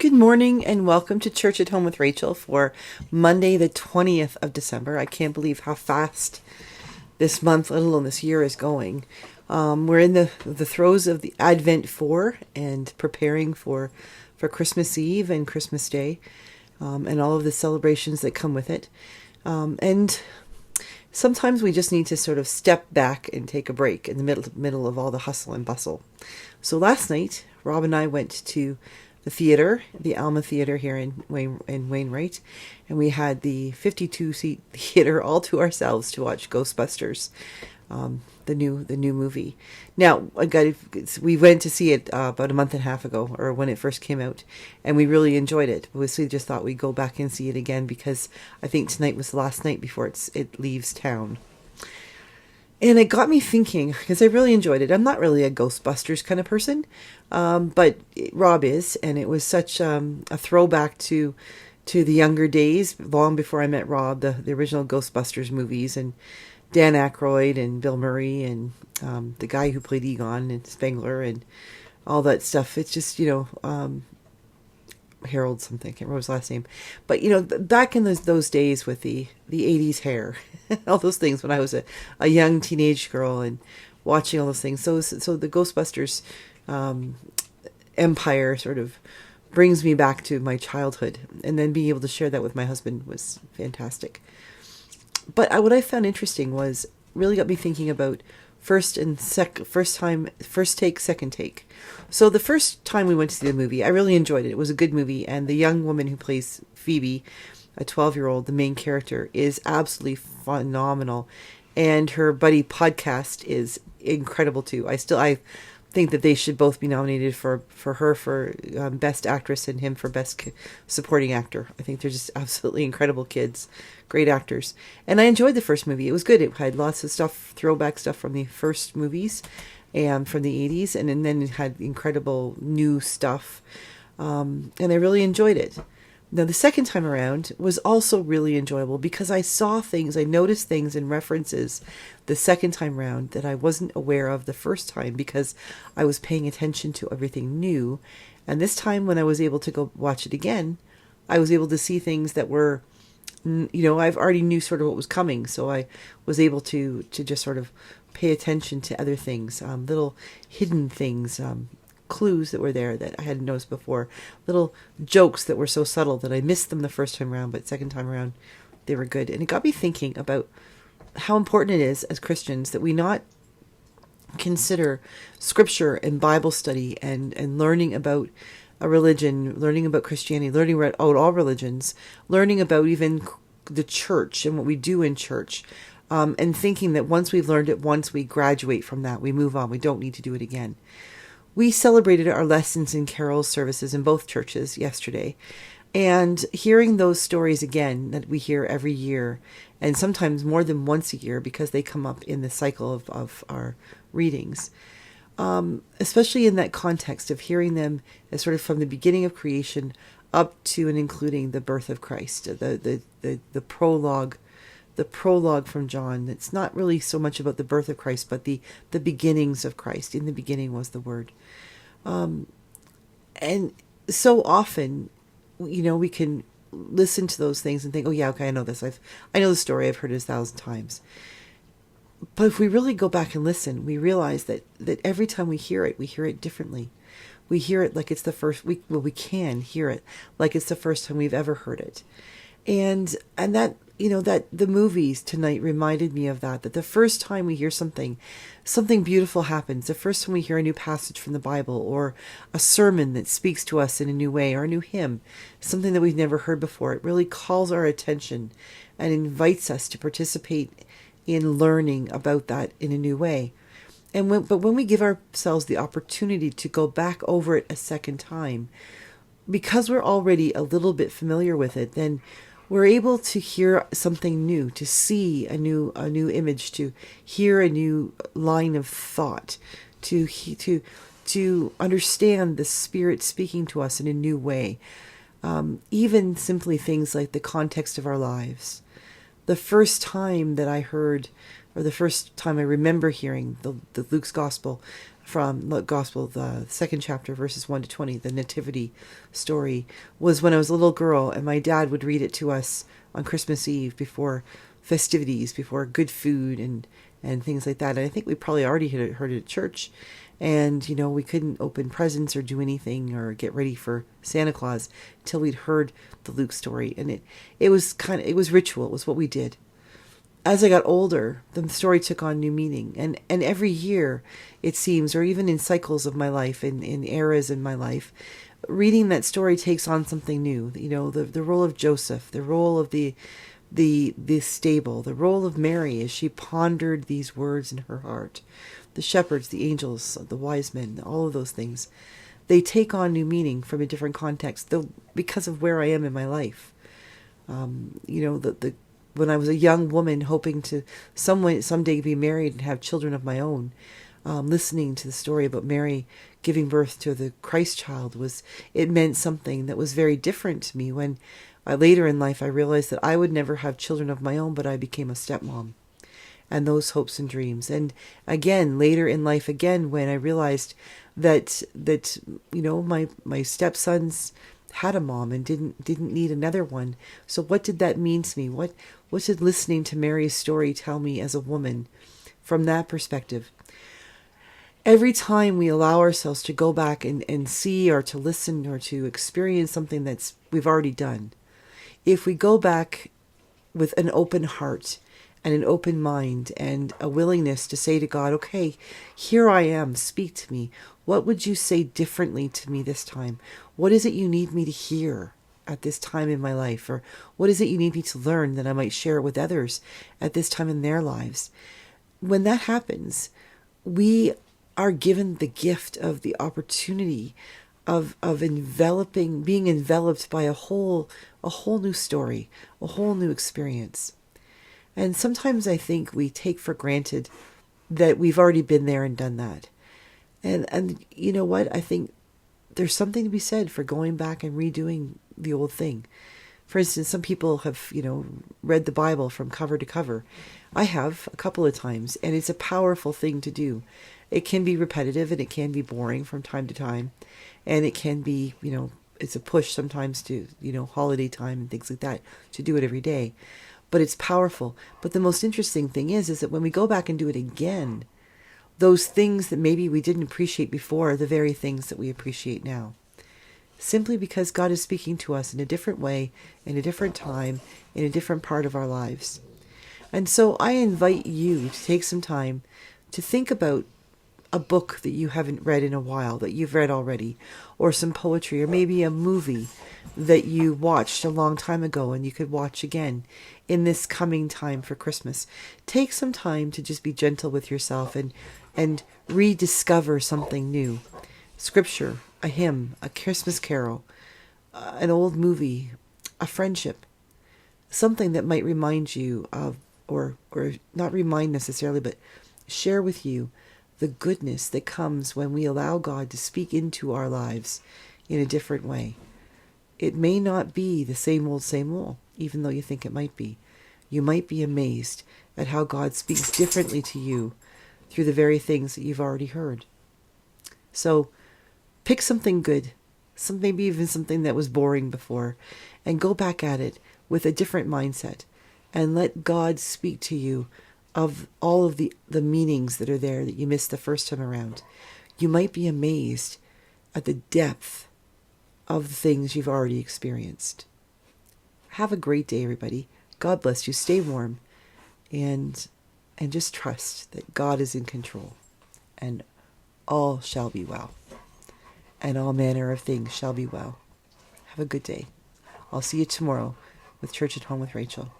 Good morning and welcome to Church at Home with Rachael for Monday, the 20th of December. I can't believe how fast this month, let alone this year, is going. We're in the throes of the Advent 4 and preparing for Christmas Eve and Christmas Day and all of the celebrations that come with it. And sometimes we just need to sort of step back and take a break in the middle of all the hustle and bustle. So last night, Rob and I went to the theater, the Alma Theater here in Wainwright, and we had the 52-seat theater all to ourselves to watch Ghostbusters, the new movie. Now, we went to see it about a month and a half ago, or when it first came out, and we really enjoyed it. We just thought we'd go back and see it again because I think tonight was the last night before it leaves town. And it got me thinking, because I really enjoyed it. I'm not really a Ghostbusters kind of person, but Rob is, and it was such a throwback to the younger days, long before I met Rob, the original Ghostbusters movies, and Dan Aykroyd and Bill Murray and the guy who played Egon and Spengler and all that stuff. It's just, Harold something, I can't remember his last name. But, back in those days with the 80s hair, all those things when I was a young teenage girl and watching all those things. So the Ghostbusters empire sort of brings me back to my childhood. And then being able to share that with my husband was fantastic. But what I found interesting was really got me thinking about first take, second take. So the first time we went to see the movie, I really enjoyed it. It was a good movie, and the young woman who plays Phoebe, a 12-year-old, the main character, is absolutely phenomenal, and her buddy podcast is incredible too. I think that they should both be nominated for her for Best Actress and him for Best Supporting Actor. I think they're just absolutely incredible kids, great actors. And I enjoyed the first movie. It was good. It had lots of stuff, throwback stuff from the first movies and from the 80s, and then it had incredible new stuff. And I really enjoyed it. Now, the second time around was also really enjoyable because I saw things, I noticed things and references the second time around that I wasn't aware of the first time because I was paying attention to everything new. And this time when I was able to go watch it again, I was able to see things that were, I've already knew sort of what was coming. So I was able to just sort of pay attention to other things, little hidden things, clues that were there that I hadn't noticed before, little jokes that were so subtle that I missed them the first time around, but second time around they were good. And it got me thinking about how important it is as Christians that we not consider scripture and Bible study and learning about a religion, learning about Christianity, learning about all religions, learning about even the church and what we do in church, and thinking that once we've learned it once, we graduate from that, we move on, we don't need to do it again. We celebrated our lessons and carol services in both churches yesterday, and hearing those stories again that we hear every year, and sometimes more than once a year because they come up in the cycle of our readings, especially in that context of hearing them as sort of from the beginning of creation up to and including the birth of Christ, the prologue. The prologue from John, it's not really so much about the birth of Christ, but the beginnings of Christ. In the beginning was the Word. And so often, we can listen to those things and think, oh yeah, okay, I know this. I know the story. I've heard it 1,000 times. But if we really go back and listen, we realize that every time we hear it differently. We hear it like it's the first, we can hear it like it's the first time we've ever heard it. And that, that the movies tonight reminded me of that the first time we hear something beautiful happens, the first time we hear a new passage from the Bible or a sermon that speaks to us in a new way or a new hymn, something that we've never heard before, it really calls our attention and invites us to participate in learning about that in a new way. But when we give ourselves the opportunity to go back over it a second time, because we're already a little bit familiar with it, then we're able to hear something new, to see a new image, to hear a new line of thought, to understand the Spirit speaking to us in a new way. Even simply things like the context of our lives. The first time that I heard or the first time I remember hearing the Luke's Gospel, from Luke Gospel, the second chapter, verses 1 to 20, the Nativity story, was when I was a little girl, and my dad would read it to us on Christmas Eve before festivities, before good food and things like that. And I think we probably already had heard it at church, and we couldn't open presents or do anything or get ready for Santa Claus till we'd heard the Luke story. And it was ritual. It was what we did. As I got older, the story took on new meaning. And every year, it seems, or even in cycles of my life, in eras in my life, reading that story takes on something new. The role of Joseph, the role of the stable, the role of Mary as she pondered these words in her heart. The shepherds, the angels, the wise men, all of those things. They take on new meaning from a different context, though, because of where I am in my life. When I was a young woman hoping to someday be married and have children of my own, listening to the story about Mary giving birth to the Christ child, it meant something that was very different to me. When later in life I realized that I would never have children of my own, but I became a stepmom, and those hopes and dreams. And again, later in life, when I realized that my stepsons had a mom and didn't need another one. So what did that mean to me? What did listening to Mary's story tell me as a woman from that perspective? Every time we allow ourselves to go back and see, or to listen, or to experience something we've already done, if we go back with an open heart and an open mind and a willingness to say to God, okay, here I am, speak to me. What would you say differently to me this time? What is it you need me to hear at this time in my life? Or what is it you need me to learn that I might share it with others at this time in their lives? When that happens, we are given the gift of the opportunity of being enveloped by a whole new story, a whole new experience. And sometimes I think we take for granted that we've already been there and done that. And you know what? I think there's something to be said for going back and redoing the old thing. For instance, some people have, read the Bible from cover to cover. I have a couple of times, and it's a powerful thing to do. It can be repetitive and it can be boring from time to time. And it can be, it's a push sometimes to, holiday time and things like that, to do it every day. But it's powerful. But the most interesting thing is that when we go back and do it again, those things that maybe we didn't appreciate before are the very things that we appreciate now. Simply because God is speaking to us in a different way, in a different time, in a different part of our lives. And so I invite you to take some time to think about a book that you haven't read in a while, that you've read already, or some poetry, or maybe a movie that you watched a long time ago and you could watch again in this coming time for Christmas. Take some time to just be gentle with yourself and rediscover something new. Scripture, a hymn, a Christmas carol, an old movie, a friendship, something that might remind you of, or not remind necessarily, but share with you the goodness that comes when we allow God to speak into our lives in a different way. It may not be the same old, even though you think it might be. You might be amazed at how God speaks differently to you through the very things that you've already heard. So pick something good, maybe even something that was boring before, and go back at it with a different mindset, and let God speak to you of all of the meanings that are there that you missed the first time around. You might be amazed at the depth of the things you've already experienced. Have a great day, everybody. God bless you. Stay warm, and just trust that God is in control, and all shall be well, and all manner of things shall be well. Have a good day. I'll see you tomorrow with Church at Home with Rachael.